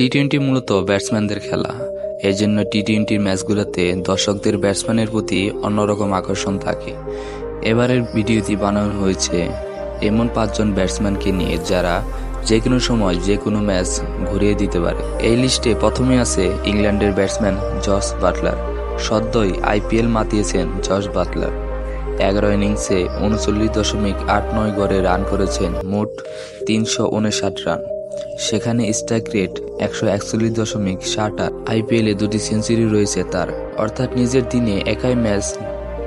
T twenty মূলত ব্যাটসম্যানদের খেলা। এজন্য টি-টোয়েন্টির ম্যাচগুলোতে দর্শকদের ব্যাটসম্যানের প্রতি অন্যরকম আকর্ষণ থাকে। এবারের ভিডিওটি বানানো হয়েছে এমন 5জন ব্যাটসম্যানকে নিয়ে যারা যে কোনো সময় যে কোনো ম্যাচ ঘুরিয়ে দিতে পারে। এই লিস্টে প্রথমে আছে ইংল্যান্ডের ব্যাটসম্যান জস বাটলার। সদ্যই আইপিএল মাতিয়েছেন জস বাটলার। 11 ইনিংসে 39.89 গড়ে রান করেছেন, মোট 359 রান। সেখানে স্ট্রাইক রেট 141.78। আইপিএলে 2টি সেঞ্চুরি রয়েছে তার, অর্থাৎ নিজের দিনে একাই ম্যাচ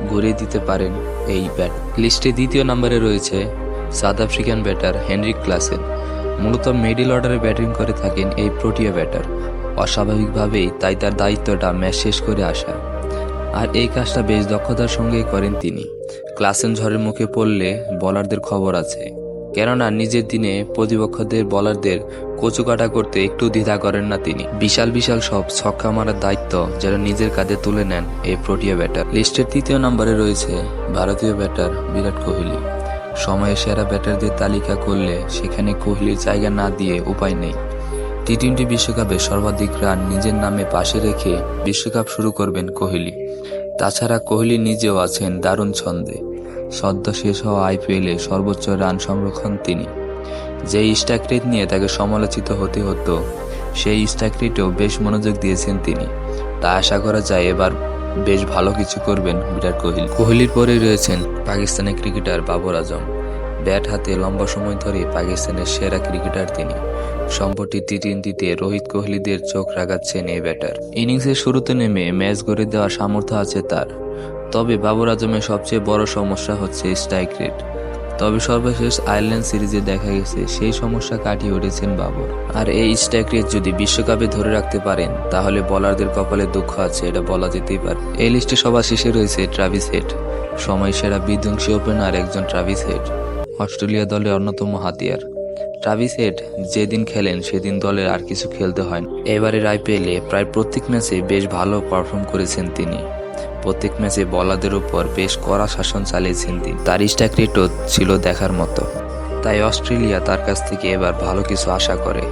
ঘুরিয়ে দিতে পারেন এই ব্যাট। লিস্টে দ্বিতীয় নম্বরে রয়েছে South African batter Heinrich Klaasen. মূলত মিডল অর্ডারে ব্যাটিং করে থাকেন এই প্রোটিয়া ব্যাটার। অস্বাভাবিকভাবেই তাই তার দায়িত্বটা ম্যাচ শেষ করে আসা, আর এই কাজটা বেশ দক্ষতার সঙ্গেই করেন তিনি। ক্লাসেন ঝড়ের মুখে পড়লে বোলারদের খবর আছে, কেননা নিজের দিনে প্রতিপক্ষদের বোলারদের কচুকাটা করতে একটু দ্বিধা করেন না তিনি। বিশাল বিশাল সব ছক্কা মারার দায়িত্ব যেন নিজের কাঁধে তুলে নেন এই প্রোটিয়া ব্যাটার। লিস্টের তৃতীয় নম্বরে রয়েছে ভারতীয় ব্যাটার বিরাট কোহলি। সময়ের সেরা ব্যাটারদের তালিকা করলে সেখানে কোহলির জায়গা না দিয়ে উপায় নেই। টি-টোয়েন্টি বিশ্বকাপে সর্বাধিক রান নিজের নামে পাশে রেখে বিশ্বকাপ শুরু করবেন কোহলি। তাছাড়া কোহলি নিজেও আছেন দারুণ ছন্দে। সদ্য শেষ হওয়া আইপিএলে সর্বোচ্চ রান সংরক্ষণ তিনি। যেই স্ট্রাইক রেট নিয়ে তাকে সমালোচিত হতে হতো, সেই স্ট্রাইক রেটেও বেশ মনোযোগ দিয়েছেন তিনি। তা আশা করা যায় এবার বেশ ভালো কিছু করবেন বিরাট কোহলি। কোহলির পরে রয়েছেন পাকিস্তানের ক্রিকেটার বাবর আজম। ব্যাট হাতে লম্বা সময় ধরে পাকিস্তানের সেরা ক্রিকেটার তিনি। সম্প্রতি টি-টোয়েন্টিতে রোহিত কোহলিদের চোখ রাগাচ্ছেন এই ব্যাটার। ইনিংসের শুরুতে নেমে ম্যাচ গড়ে দেওয়ার সামর্থ্য আছে তার। তবে বাবর আজমের সবচেয়ে বড় সমস্যা হচ্ছে স্ট্রাইক রেট। তবে সর্বশেষ আয়ারল্যান্ড সিরিজে দেখা গেছে সেই সমস্যা কাটিয়ে উঠেছেন বাবর। আর এই স্ট্রাইক রেট যদি বিশ্বকাপে ধরে রাখতে পারেন তাহলে বোলারদের কপালে দুঃখ আছে, এটা বলা যেতেই পারে। এই লিস্টে সবার শেষে রয়েছে ট্রাভিস হেড। সময় সেরা বিধ্বংসী ওপেনার একজন ট্রাভিস হেড, অস্ট্রেলিয়া দলের অন্যতম হাতিয়ার। ট্রাভিস হেড যেদিন খেলেন সেদিন দলের আর কিছু খেলতে হয় না। এবারের আইপিএলে প্রায় প্রত্যেক ম্যাচে বেশ ভালো পারফর্ম করেছেন তিনি। প্রত্যেক ম্যাচে বোলারদের উপর বেশ কড়া শাসন চালিয়েছেন তিনি। তার স্ট্রাইক রেটও ছিল দেখার মতো। তাই অস্ট্রেলিয়া তার কাছ থেকে এবার ভালো কিছু আশা করে।